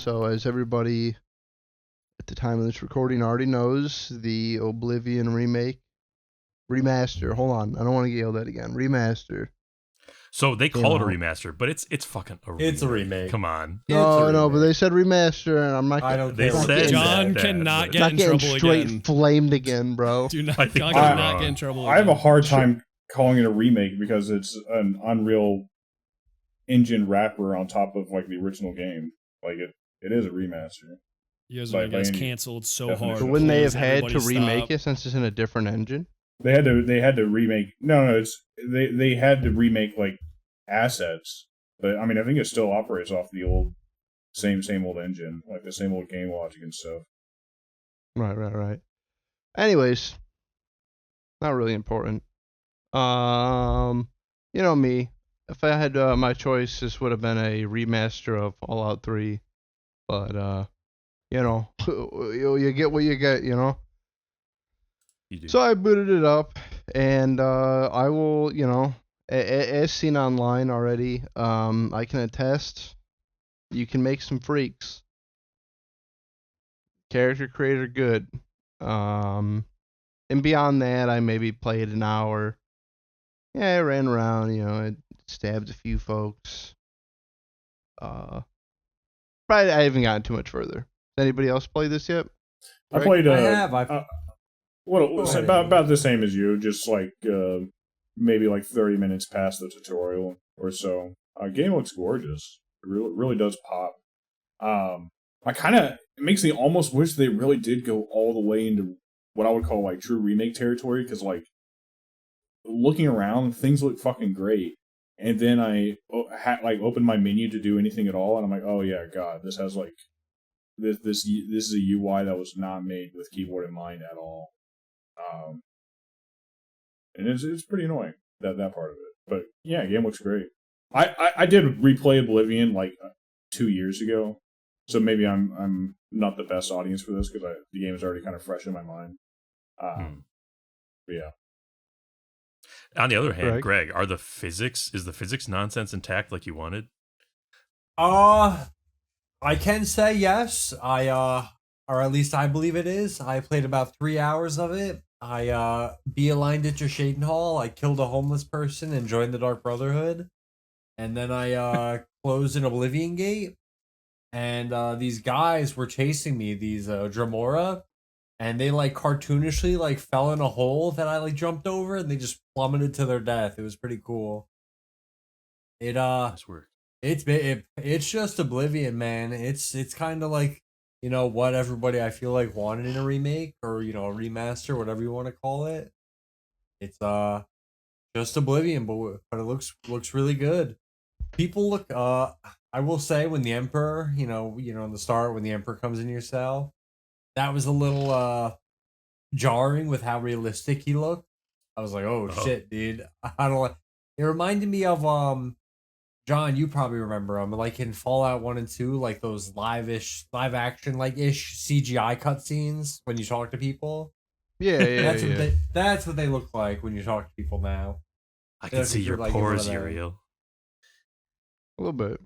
So as everybody at the time of this recording already knows, the Oblivion remaster. Hold on, I don't want to yell that again. Remaster. So they Came call it a out. remaster, but it's fucking a remake. It's a remake. Come on. No, but they said remaster, and I'm not. I don't They care. what said they John that, cannot but- get not in getting trouble straight again. flamed again, bro. Do not, I think John you're cannot wrong. get in trouble I have a again. hard time calling it a remake because it's an Unreal Engine wrapper on top of like the original game. Like it is a remaster. You guys by are getting any canceled so definition. hard. So wouldn't they have Please, had to everybody remake stop. it since it's in a different engine? They had to remake. No, it's they had to remake like assets, but I mean I think it still operates off the old same old engine, like the same old game logic and stuff. Right. Anyways, not really important. You know me. If I had my choice, this would have been a remaster of Fallout 3. But you know, you get what you get, you know. You do. So I booted it up, and I will, you know, as seen online already, I can attest, you can make some freaks. Character creator good. And beyond that, I maybe played an hour. Yeah, I ran around, you know, I stabbed a few folks. Probably I haven't gotten too much further. Has anybody else play this yet? I Greg? played. I have. It's about the same as you, just like maybe like 30 minutes past the tutorial or so. Game looks gorgeous. It really does pop. It makes me almost wish they really did go all the way into what I would call like true remake territory, because like looking around, things look fucking great. And then I opened my menu to do anything at all, and I'm like, oh yeah, god, this has like this is a UI that was not made with keyboard in mind at all. And it's pretty annoying that part of it. But yeah, game looks great. I did replay Oblivion like 2 years ago, so maybe I'm not the best audience for this because the game is already kind of fresh in my mind. But yeah. On the other hand, Greg, is the physics nonsense intact like you wanted? I can say yes. Or at least I believe it is. I played about 3 hours of it. I beelined it to Shadenhall. I killed a homeless person and joined the Dark Brotherhood. And then I closed an Oblivion gate. And these guys were chasing me, these Dremora. And they like cartoonishly like fell in a hole that I like jumped over, and they just plummeted to their death. It was pretty cool. Nice work. It's just Oblivion, man. It's kind of like, you know, what everybody I feel like wanted in a remake, or you know, a remaster, whatever you want to call it. It's just Oblivion, but it looks really good. People look. I will say, when the Emperor, you know, in the start when the Emperor comes in your cell, that was a little jarring with how realistic he looked. I was like, oh shit, dude. I don't like. It reminded me of John, you probably remember him, like in Fallout 1 and 2, like those live action like ish CGI cutscenes when you talk to people. Yeah. That's what they look like when you talk to people now. I can see your pores, Uriel. Uriel. A little bit.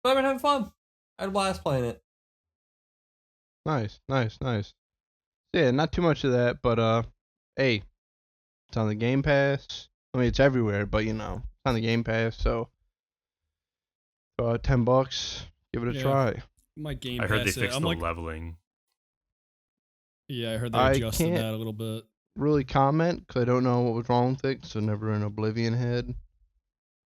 But I've been having fun. I had a blast playing it. Nice. Yeah, not too much of that, but hey, it's on the Game Pass. I mean, it's everywhere, but you know, it's on the Game Pass, so $10, give it a try. My Game I heard they Pass fixed the leveling. Yeah, I heard they I adjusted can't that a little bit. really comment because I don't know what was wrong with it, so never an Oblivion head.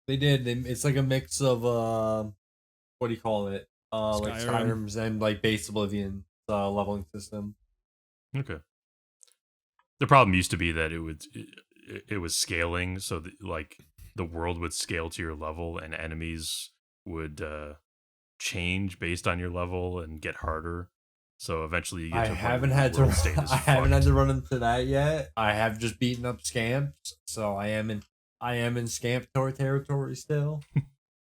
They did. It's like a mix of what do you call it? Like Skyrim's and like base Oblivion leveling system. Okay. The problem used to be that it was scaling, so that, like, the world would scale to your level and enemies would change based on your level and get harder. So eventually you get I haven't had to run into that yet. I have just beaten up scamps, so I am in scamp territory still.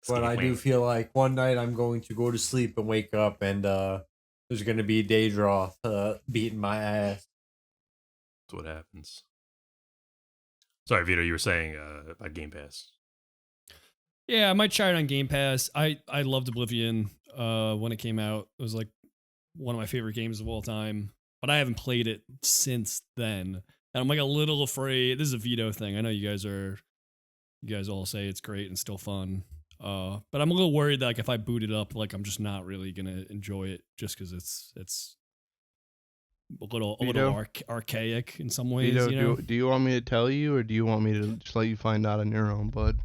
But I do feel like one night I'm going to go to sleep and wake up, and there's going to be Daedroth beating my ass. That's what happens. Sorry, Vito, you were saying about Game Pass. Yeah, I might try it on Game Pass. I loved Oblivion. when it came out. It was like one of my favorite games of all time, but I haven't played it since then. And I'm like a little afraid. This is a veto thing. I know you guys all say it's great and still fun. But I'm a little worried that like if I boot it up, like I'm just not really gonna enjoy it just because it's a little Vito? archaic in some ways. Vito, You know, do you want me to tell you, or do you want me to just let you find out on your own, bud?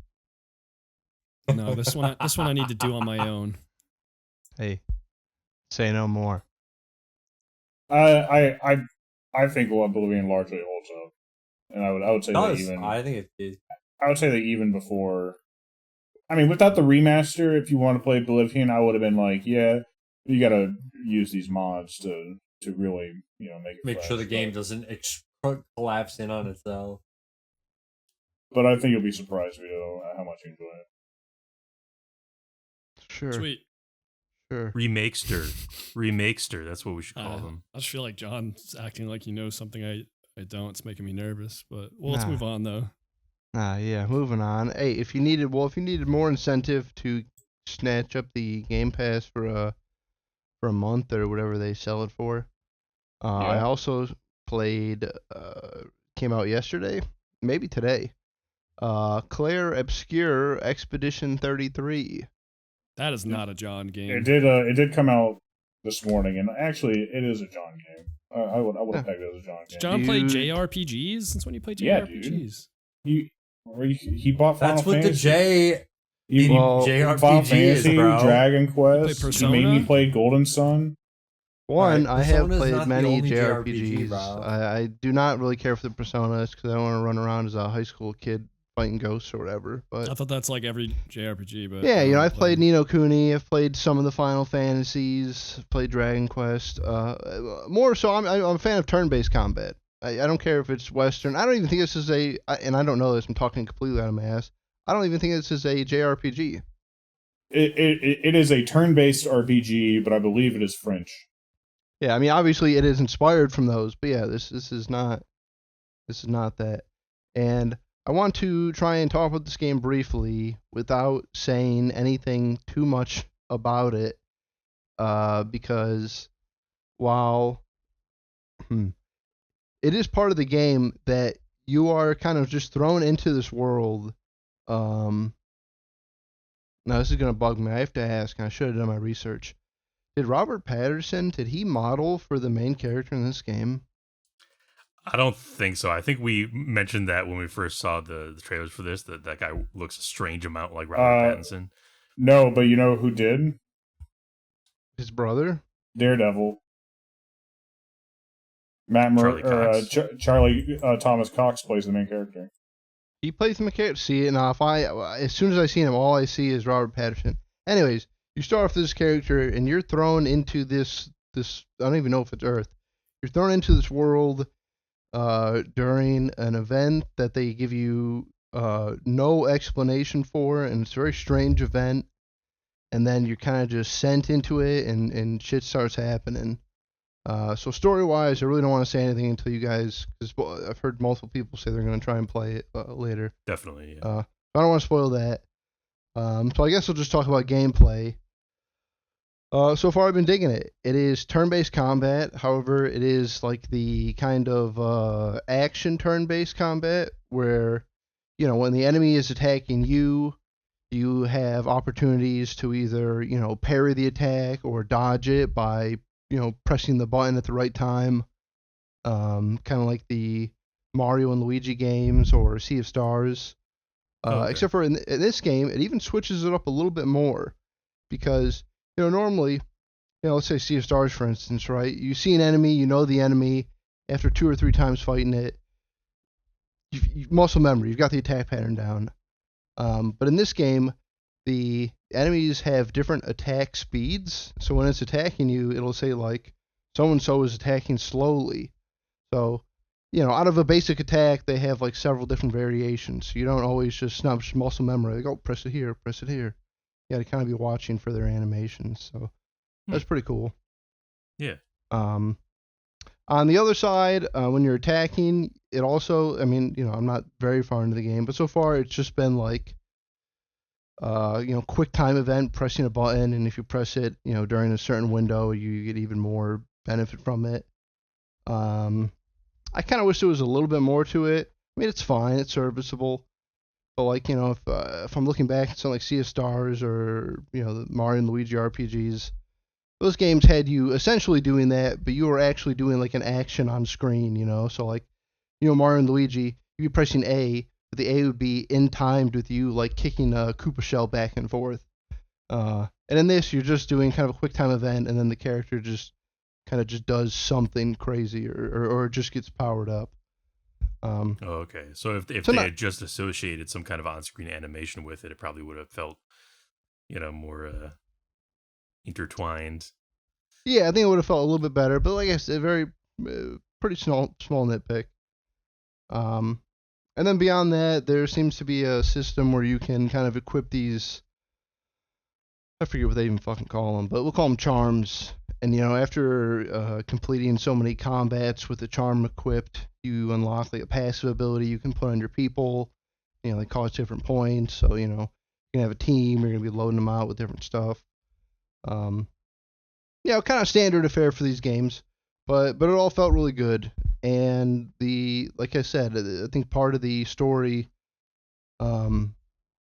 no, this one I need to do on my own. Hey, say no more. I think Oblivion largely holds up, and I would say that even I think it is. I would say that even before. I mean, without the remaster, if you want to play Oblivion, I would have been like, yeah, you got to use these mods to really make it Make fresh. sure the game doesn't collapse in on itself. But I think you'll be surprised, Vito, at how much you enjoy it. Sure. Sweet. Sure. Remakester. That's what we should call them. I just feel like John's acting like he knows something I don't. It's making me nervous. But let's Nah. move on though. Yeah, moving on. Hey, if you needed more incentive to snatch up the Game Pass for a month or whatever they sell it for, I also played. Came out yesterday, maybe today. Clair Obscur Expedition 33. That is not a John game. It did come out this morning, and actually, it is a John game. I would have pegged it as a John game. John played JRPGs since when you played JRPGs? He bought Final That's what Fantasy. the J. He Well, Final JRPG is, Fantasy, bro. Dragon Quest. Persona? He made me play Golden Sun. One, Alright, I have Persona's played not the many only JRPGs. bro. I do not really care for the Personas because I don't want to run around as a high school kid fighting ghosts or whatever. But I thought that's like every JRPG, but yeah, I I've played Ni no Kuni. I've played some of the Final Fantasies. I've played Dragon Quest. More so, I'm a fan of turn-based combat. I don't care if it's Western. I don't even think this is and I don't know this. I'm talking completely out of my ass. I don't even think this is a JRPG. It is a turn-based RPG, but I believe it is French. Yeah, I mean, obviously it is inspired from those, but yeah, this is not that. And I want to try and talk about this game briefly without saying anything too much about it, because while it is part of the game that you are kind of just thrown into this world. Now this is gonna bug me. I have to ask, and I should have done my research. Did Robert Patterson, did he model for the main character in this game? I don't think so. I think we mentioned that when we first saw the trailers for this, that guy looks a strange amount like Robert Pattinson. No, but you know who did? His brother? Daredevil. Charlie Thomas Cox plays the main character. He plays the character. See, now as soon as I see him, all I see is Robert Patterson. Anyways, you start off with this character, and you're thrown into this. I don't even know if it's Earth. You're thrown into this world during an event that they give you no explanation for, and it's a very strange event. And then you're kind of just sent into it, and shit starts happening. So story-wise, I really don't want to say anything until you guys, because I've heard multiple people say they're going to try and play it later. Definitely, yeah. I don't want to spoil that. So I guess we'll just talk about gameplay. So far, I've been digging it. It is turn-based combat. However, it is like the kind of action turn-based combat where, when the enemy is attacking you, you have opportunities to either, parry the attack or dodge it by, pressing the button at the right time. Kind of like the Mario and Luigi games or Sea of Stars. Okay. Except for in this game, it even switches it up a little bit more because, normally, let's say Sea of Stars, for instance, right? You see an enemy, you know the enemy. After 2 or 3 times fighting it, you've muscle memory. You've got the attack pattern down. But in this game, the enemies have different attack speeds. So when it's attacking you, it'll say like, so-and-so is attacking slowly. So, out of a basic attack, they have like several different variations. You don't always just snap muscle memory. Like, oh, press it here, press it here. You got to kind of be watching for their animations. So that's pretty cool. Yeah. On the other side, when you're attacking, it also, I'm not very far into the game, but so far it's just been like, quick time event, pressing a button, and if you press it, during a certain window, you get even more benefit from it. I kind of wish there was a little bit more to it. I mean, it's fine, it's serviceable, but like, if I'm looking back at something like Sea of Stars or the Mario and Luigi RPGs, those games had you essentially doing that, but you were actually doing like an action on screen. So like, Mario and Luigi, you'd be pressing A, but the A would be in timed with you like kicking a Koopa shell back and forth. And in this, you're just doing kind of a quick time event, and then the character just kind of just does something crazy, or just gets powered up. Okay, so if So they not- had just associated some kind of on-screen animation with it, it probably would have felt, more intertwined. Yeah, I think it would have felt a little bit better, but like I said, very pretty small nitpick. And then beyond that, there seems to be a system where you can kind of equip these. I forget what they even fucking call them, but we'll call them charms. And after completing so many combats with the charm equipped, you unlock like a passive ability you can put on your people. They cost different points, so you can have a team. You're gonna be loading them out with different stuff. Kind of standard affair for these games, but it all felt really good. And like I said, I think part of the story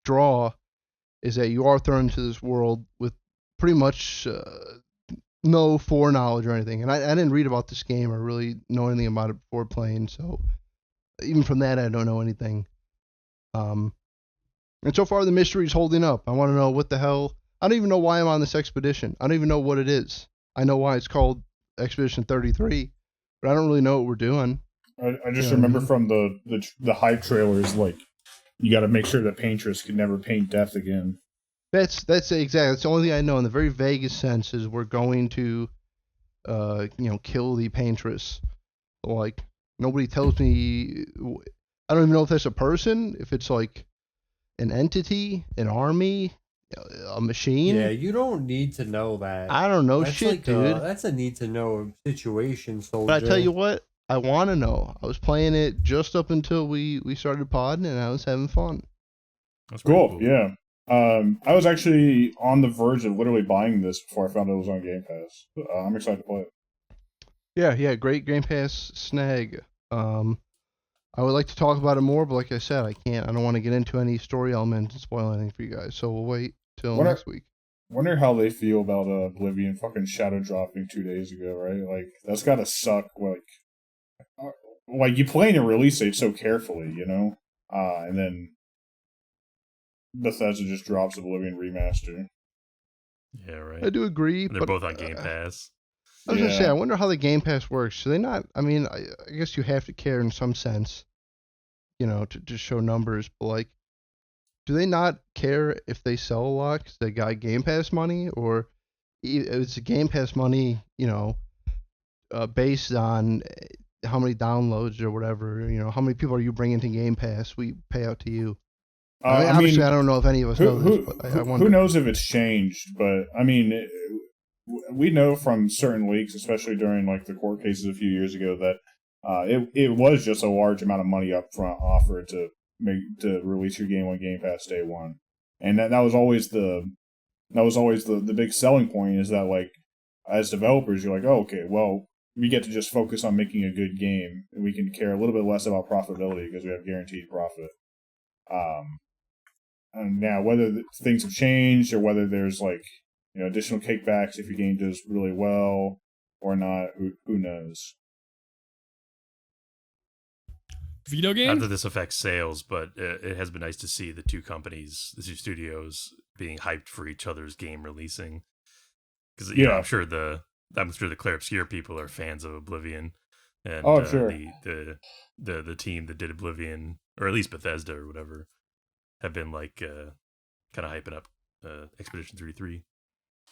draw is that you are thrown into this world with pretty much no foreknowledge or anything. And I didn't read about this game or really know anything about it before playing, so even from that, I don't know anything. And so far, the mystery is holding up. I want to know what the hell. I don't even know why I'm on this expedition. I don't even know what it is. I know why it's called Expedition 33, but I don't really know what we're doing. I just Yeah. remember from the hype trailers, like, you got to make sure that Paintress can never paint death again. That's exactly. That's the only thing I know in the very vaguest sense is we're going to, kill the Paintress. Like, nobody tells me. I don't even know if that's a person, if it's like an entity, an army, a machine. Yeah, you don't need to know that. I don't know That's shit, like dude. that's a need to know situation, soldier. But I tell you what, I want to know. I was playing it just up until we started podding, and I was having fun. That's pretty Cool, yeah. I was actually on the verge of literally buying this before I found out it was on Game Pass. I'm excited to play it. Yeah, great Game Pass snag. I would like to talk about it more, but like I said, I can't. I don't want to get into any story elements and spoil anything for you guys. So we'll wait till next week. Wonder how they feel about Oblivion fucking shadow dropping 2 days ago, right? Like, that's gotta suck. Like you playing a release date so carefully, and then Bethesda just drops Oblivion Remaster. Yeah, right. I do agree. And they're but, both on Game Pass. I was gonna Yeah. say, I wonder how the Game Pass works. Do they not? I mean, I guess you have to care in some sense, to show numbers. But like, do they not care if they sell a lot because they got Game Pass money, or it's a Game Pass money, based on how many downloads or whatever, how many people are you bringing to Game Pass? We pay out to you. Obviously, I don't know if any of us know this, but I wonder. Who knows if it's changed? But I mean, we know from certain leaks, especially during like the court cases a few years ago, that it was just a large amount of money up front offered to release your game on Game Pass day one, and that was always the big selling point, is that like as developers you're like, oh, okay, well, we get to just focus on making a good game, and we can care a little bit less about profitability because we have guaranteed profit. And now whether things have changed or whether there's like additional kickbacks if your game does really well or not, who knows? Video game? Not that this affects sales, but it has been nice to see the two studios being hyped for each other's game releasing. Because I'm sure the Clair Obscur people are fans of Oblivion, and sure. the team that did Oblivion, or at least Bethesda or whatever, have been like kind of hyping up Expedition 33.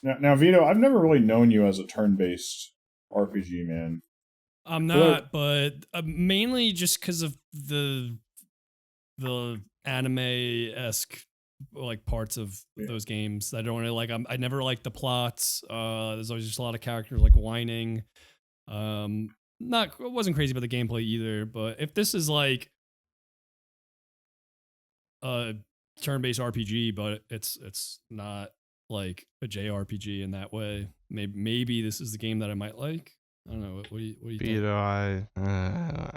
Now, Vito, I've never really known you as a turn-based RPG man. I'm not, but mainly just because of the anime-esque like parts of those games. I don't really like. I never liked the plots. There's always just a lot of characters like whining. Wasn't crazy about the gameplay either. But if this is like turn-based RPG, but it's not like a JRPG in that way. Maybe this is the game that I might like. I don't know. What do you think?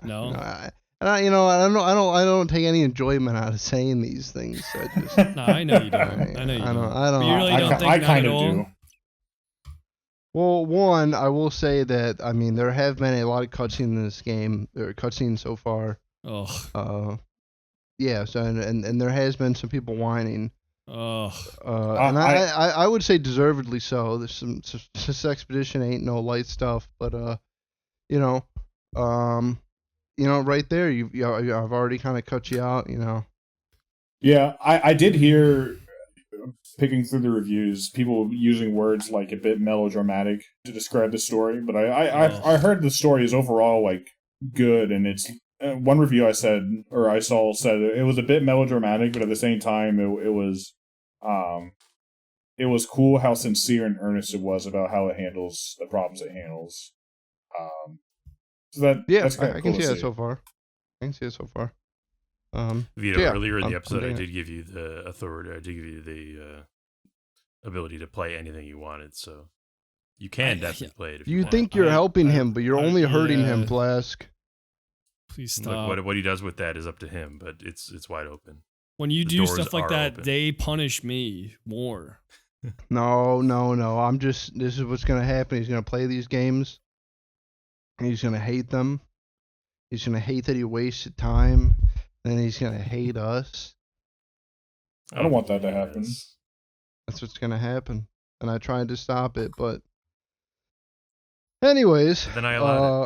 No. No? I don't take any enjoyment out of saying these things. I just, No, I know you don't. I know you don't. But you really don't think I that kind at of all? do. well, one, I will say that there have been a lot of cutscenes in this game. There are cutscenes so far. Oh, Yeah. So and there has been some people whining. oh. And I would say deservedly so. There's some this expedition ain't no light stuff, but right there, I've already kind of cut you out. Yeah, I did hear, picking through the reviews, people using words like a bit melodramatic to describe the story, but I heard the story is overall like good, and it's one review I saw said it was a bit melodramatic, but at the same time it was cool how sincere and earnest it was about how it handles the problems it handles. So that's kind of I cool can to see that see. so far. I can see it so far. Vito, yeah, earlier in the I'm episode, I digging did give you the authority. I did give you the ability to play anything you wanted, so you can definitely play it if you You want. think you're helping I- him, but you're only hurting him, yeah. Flask. Please Look, stop. what he does with that is up to him, but it's wide open. When you the do doors stuff like are that, open. they punish me more. No. This is what's gonna happen. He's gonna play these games. And he's gonna hate them. He's gonna hate that he wasted time. Then he's gonna hate us. I don't want that to happen. Yes. That's what's gonna happen. And I tried to stop it, but anyways. But then I allowed it.